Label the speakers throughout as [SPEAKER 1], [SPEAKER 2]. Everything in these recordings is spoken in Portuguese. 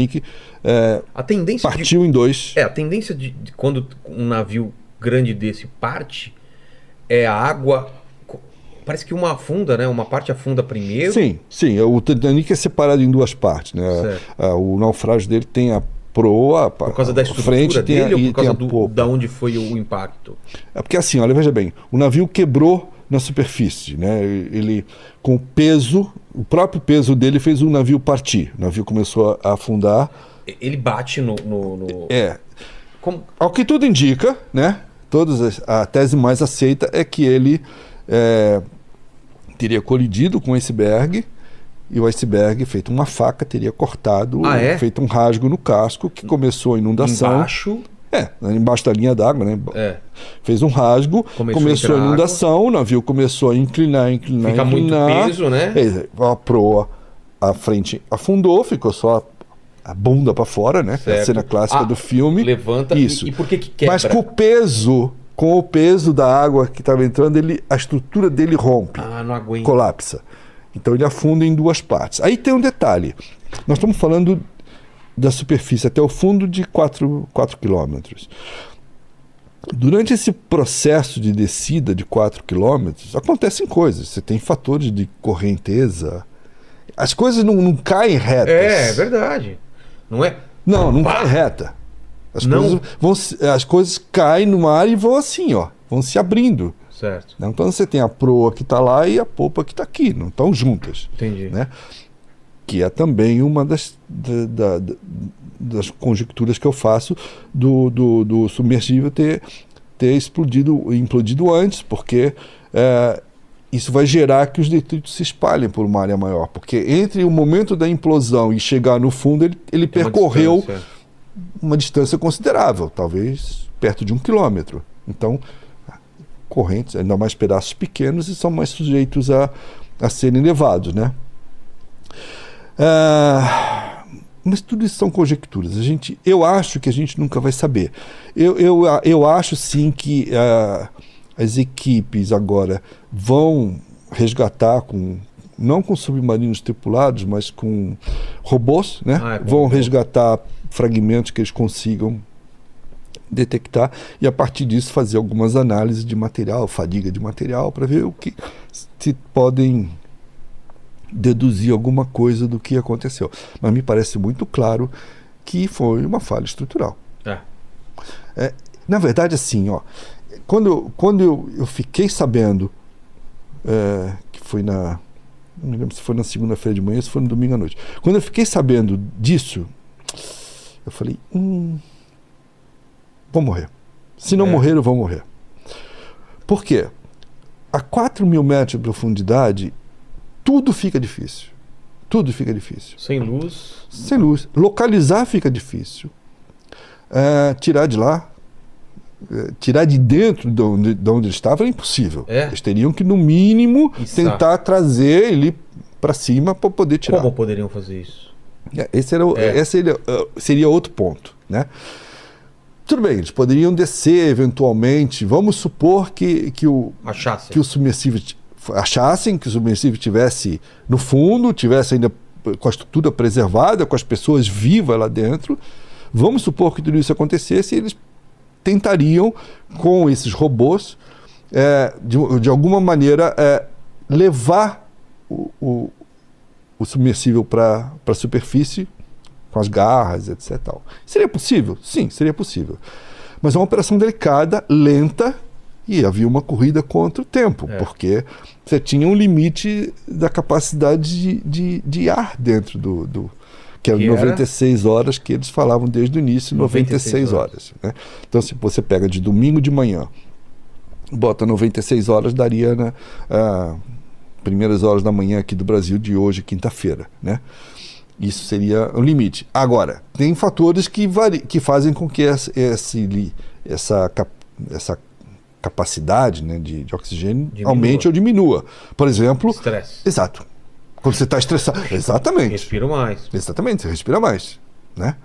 [SPEAKER 1] Titanic
[SPEAKER 2] A tendência
[SPEAKER 1] partiu em dois.
[SPEAKER 2] a tendência de quando um navio grande desse parte, é a água... Parece que uma afunda, né? Uma parte afunda primeiro.
[SPEAKER 1] Sim. O Titanic é separado em duas partes, né? O naufrágio dele tem a proa,
[SPEAKER 2] por causa da estrutura
[SPEAKER 1] frente,
[SPEAKER 2] dele ou por causa
[SPEAKER 1] popa.
[SPEAKER 2] da onde foi o impacto?
[SPEAKER 1] É porque assim, olha, veja bem, o navio quebrou na superfície, né? Ele, com o peso, o próprio peso dele fez o navio partir. O navio começou a afundar.
[SPEAKER 2] Ele bate no... Como...
[SPEAKER 1] Ao que tudo indica, né? A tese mais aceita é que ele teria colidido com o iceberg e o iceberg, feito uma faca, teria cortado, feito um rasgo no casco, que começou a inundação. Embaixo da linha d'água, né? Fez um rasgo, começou a inundação, o navio começou a inclinar.
[SPEAKER 2] Fica muito peso, né?
[SPEAKER 1] A proa, a frente afundou, ficou só a bunda para fora, né? A cena clássica do filme.
[SPEAKER 2] Levanta.
[SPEAKER 1] Isso.
[SPEAKER 2] E por que quebra?
[SPEAKER 1] Mas com o peso da água que estava entrando, a estrutura dele rompe,
[SPEAKER 2] não aguenta.
[SPEAKER 1] Colapsa. Então ele afunda em duas partes. Aí tem um detalhe. Nós estamos falando da superfície até o fundo de 4 quilômetros. Durante esse processo de descida de 4 quilômetros, acontecem coisas. Você tem fatores de correnteza. As coisas não caem retas.
[SPEAKER 2] É verdade. Não é?
[SPEAKER 1] Não cai reta. As coisas caem no mar e vão assim, ó. Vão se abrindo.
[SPEAKER 2] Certo.
[SPEAKER 1] Então você tem a proa que está lá e a popa que está aqui. Não estão juntas.
[SPEAKER 2] Entendi.
[SPEAKER 1] Né? Que é também uma das conjecturas que eu faço do submersível ter implodido antes, porque isso vai gerar que os detritos se espalhem por uma área maior, porque entre o momento da implosão e chegar no fundo, ele percorreu uma distância considerável, talvez perto de 1 quilômetro. Então, correntes, ainda mais pedaços pequenos, e são mais sujeitos a serem levados, né? Mas tudo isso são conjecturas. Eu acho que a gente nunca vai saber. Eu acho sim que as equipes agora vão resgatar não com submarinos tripulados, mas com robôs, né? Vão resgatar fragmentos que eles consigam detectar e a partir disso fazer algumas análises de material, fadiga de material, para ver o que se podem deduzir alguma coisa do que aconteceu. Mas me parece muito claro que foi uma falha estrutural. Na verdade, assim, ó, quando eu fiquei sabendo que foi não me lembro se foi na segunda-feira de manhã ou se foi no domingo à noite. Quando eu fiquei sabendo disso, eu falei, vou morrer. Se não morrer, eu vou morrer. Por quê? A 4.000 metros de profundidade, tudo fica difícil. Tudo fica difícil.
[SPEAKER 2] Sem luz.
[SPEAKER 1] Sem luz. Localizar fica difícil. Tirar de lá, tirar de dentro de onde ele estava é impossível. Eles teriam que, no mínimo, tentar trazer ele para cima para poder tirar.
[SPEAKER 2] Como poderiam fazer isso?
[SPEAKER 1] Esse seria outro ponto, né? Tudo bem, eles poderiam descer eventualmente. Vamos supor que o submersível achassem que o submersível estivesse no fundo, tivesse ainda com a estrutura preservada, com as pessoas vivas lá dentro. Vamos supor que tudo isso acontecesse e eles tentariam, com esses robôs, de alguma maneira, levar o submersível para a superfície, com as garras, etc. Tal. Seria possível? Sim, seria possível. Mas é uma operação delicada, lenta, e havia uma corrida contra o tempo, porque você tinha um limite da capacidade de ar dentro que era 96 horas, que eles falavam desde o início, 96 horas. Né? Então, se você pega de domingo de manhã, bota 96 horas, daria primeiras horas da manhã aqui do Brasil de hoje, quinta-feira, né? Isso seria o limite. Agora, tem fatores que fazem com que essa capacidade, né, de oxigênio aumente ou diminua. Por exemplo...
[SPEAKER 2] Estresse.
[SPEAKER 1] Exato. Quando você está estressado. Exatamente.
[SPEAKER 2] Respira mais.
[SPEAKER 1] Exatamente, você respira mais. Né?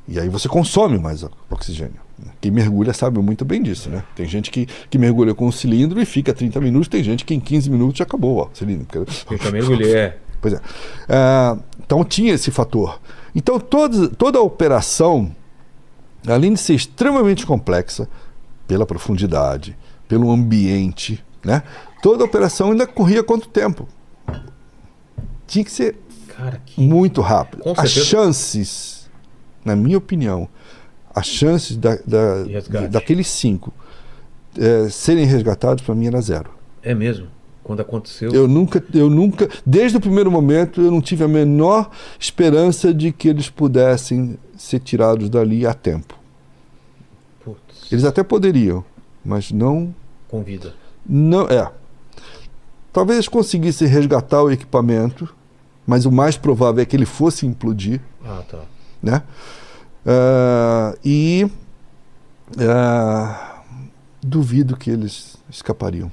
[SPEAKER 1] E aí você consome mais oxigênio. Quem mergulha sabe muito bem disso. Né? Tem gente que mergulha com um cilindro e fica 30 minutos, tem gente que em 15 minutos já acabou o cilindro.
[SPEAKER 2] Eu já mergulhei,
[SPEAKER 1] Pois é. Então tinha esse fator. Então, toda a operação, além de ser extremamente complexa, pela profundidade, pelo ambiente, né? Toda a operação ainda corria quanto tempo? Tinha que ser muito rápido. As chances, na minha opinião, as chances daqueles 5 serem resgatados, para mim, era 0.
[SPEAKER 2] É mesmo? Quando aconteceu?
[SPEAKER 1] Eu nunca, desde o primeiro momento, eu não tive a menor esperança de que eles pudessem ser tirados dali a tempo.
[SPEAKER 2] Putz.
[SPEAKER 1] Eles até poderiam, mas não...
[SPEAKER 2] Com vida.
[SPEAKER 1] Não, talvez eles conseguissem resgatar o equipamento, mas o mais provável é que ele fosse implodir.
[SPEAKER 2] Ah, tá.
[SPEAKER 1] Né? Duvido que eles escapariam.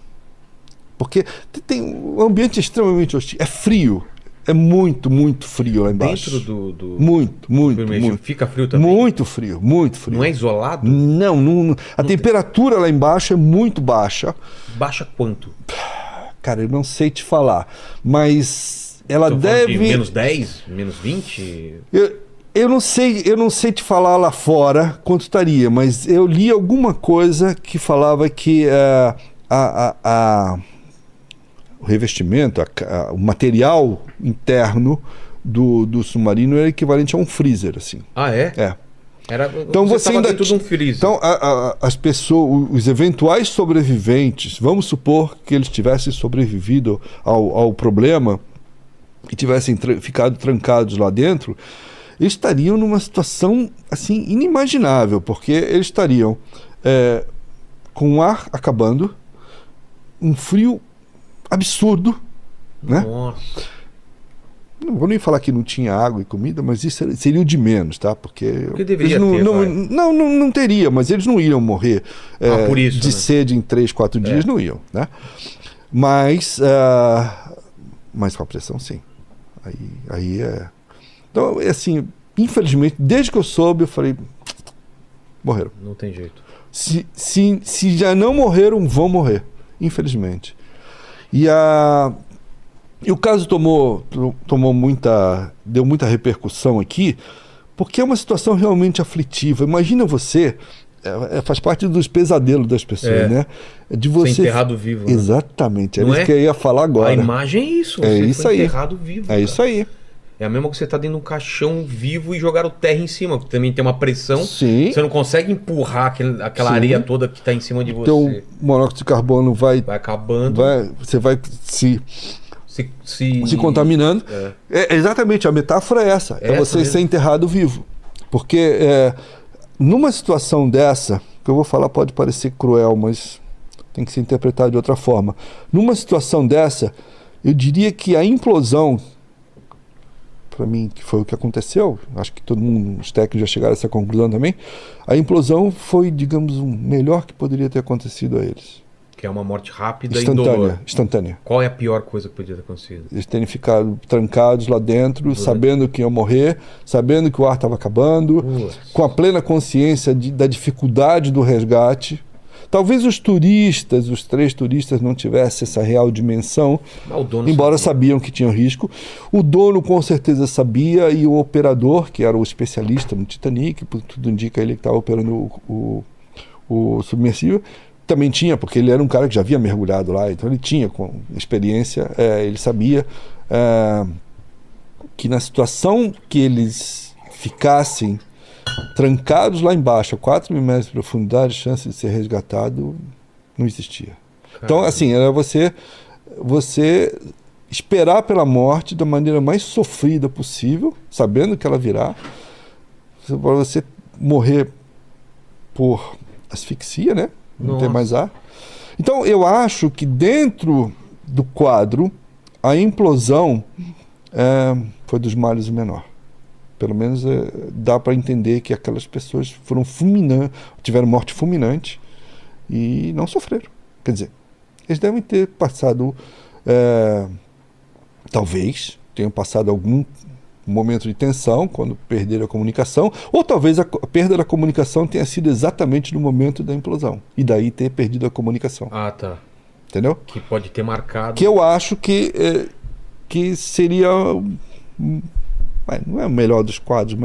[SPEAKER 1] Porque tem um ambiente extremamente hostil. É frio. É muito, muito frio lá embaixo.
[SPEAKER 2] Dentro do...
[SPEAKER 1] Muito.
[SPEAKER 2] Fica frio também?
[SPEAKER 1] Muito frio.
[SPEAKER 2] Não é isolado?
[SPEAKER 1] Não. A temperatura lá embaixo é muito baixa.
[SPEAKER 2] Baixa quanto?
[SPEAKER 1] Cara, eu não sei te falar. Mas ela deve...
[SPEAKER 2] menos 10? Menos 20?
[SPEAKER 1] Eu não sei te falar lá fora quanto estaria, mas eu li alguma coisa que falava que o revestimento, o material interno do submarino era equivalente a um freezer, assim.
[SPEAKER 2] Ah, é?
[SPEAKER 1] É.
[SPEAKER 2] Então você ainda tudo um freezer.
[SPEAKER 1] Então as pessoas, os eventuais sobreviventes, vamos supor que eles tivessem sobrevivido ao problema e tivessem ficado trancados lá dentro, eles estariam numa situação assim inimaginável, porque eles estariam com o ar acabando, um frio absurdo, né?
[SPEAKER 2] Nossa.
[SPEAKER 1] Não vou nem falar que não tinha água e comida, mas isso seria o de menos, tá? Porque
[SPEAKER 2] deveria
[SPEAKER 1] ter, não teria, mas eles não iam morrer
[SPEAKER 2] por isso,
[SPEAKER 1] de sede em 3, 4 dias, não iam, né? Mas com a pressão, sim. Aí é... Então, assim, infelizmente, desde que eu soube, eu falei, morreram.
[SPEAKER 2] Não tem jeito.
[SPEAKER 1] Se já não morreram, vão morrer, infelizmente. E o caso deu muita repercussão aqui, porque é uma situação realmente aflitiva. Imagina você, faz parte dos pesadelos das pessoas, né? De você
[SPEAKER 2] ser enterrado vivo.
[SPEAKER 1] Exatamente, era isso que eu ia falar agora.
[SPEAKER 2] A imagem é isso, você foi enterrado vivo.
[SPEAKER 1] É isso aí.
[SPEAKER 2] É a mesma que você está dentro de um caixão vivo e jogaram terra em cima, porque também tem uma pressão.
[SPEAKER 1] Sim.
[SPEAKER 2] Você não consegue empurrar aquela areia toda que está em cima de você.
[SPEAKER 1] Então o monóxido de carbono vai
[SPEAKER 2] acabando.
[SPEAKER 1] Você vai se contaminando. Exatamente, a metáfora é essa. É você ser enterrado vivo. Porque numa situação dessa, que eu vou falar pode parecer cruel, mas tem que ser interpretado de outra forma. Numa situação dessa, eu diria que a implosão, para mim, que foi o que aconteceu, acho que todo mundo, os técnicos já chegaram a essa conclusão também, a implosão foi, digamos, o melhor que poderia ter acontecido a eles.
[SPEAKER 2] Que é uma morte rápida e indolor.
[SPEAKER 1] Instantânea.
[SPEAKER 2] Qual é a pior coisa que podia ter acontecido?
[SPEAKER 1] Eles terem ficado trancados lá dentro, sabendo que iam morrer, sabendo que o ar estava acabando, com a plena consciência da dificuldade do resgate. Talvez os 3 turistas não tivessem essa real dimensão, embora sabiam que tinham risco. O dono com certeza sabia, e o operador, que era o especialista no Titanic, tudo indica ele que estava operando o submersível, também tinha, porque ele era um cara que já havia mergulhado lá, então ele tinha com experiência, ele sabia que na situação que eles ficassem trancados lá embaixo, a 4.000 metros de profundidade, a chance de ser resgatado não existia. Caramba. Então, assim, era você esperar pela morte da maneira mais sofrida possível, sabendo que ela virá, para você morrer por asfixia, né? Não ter mais ar. Então, eu acho que dentro do quadro, a implosão foi dos males o menor. Pelo menos dá para entender que aquelas pessoas foram tiveram morte fulminante e não sofreram. Quer dizer, eles devem ter passado, talvez tenham passado algum momento de tensão quando perderam a comunicação, ou talvez a perda da comunicação tenha sido exatamente no momento da implosão e daí ter perdido a comunicação.
[SPEAKER 2] Ah, tá.
[SPEAKER 1] Entendeu?
[SPEAKER 2] Que pode ter marcado.
[SPEAKER 1] Que eu acho que seria não é o melhor dos quadros, mas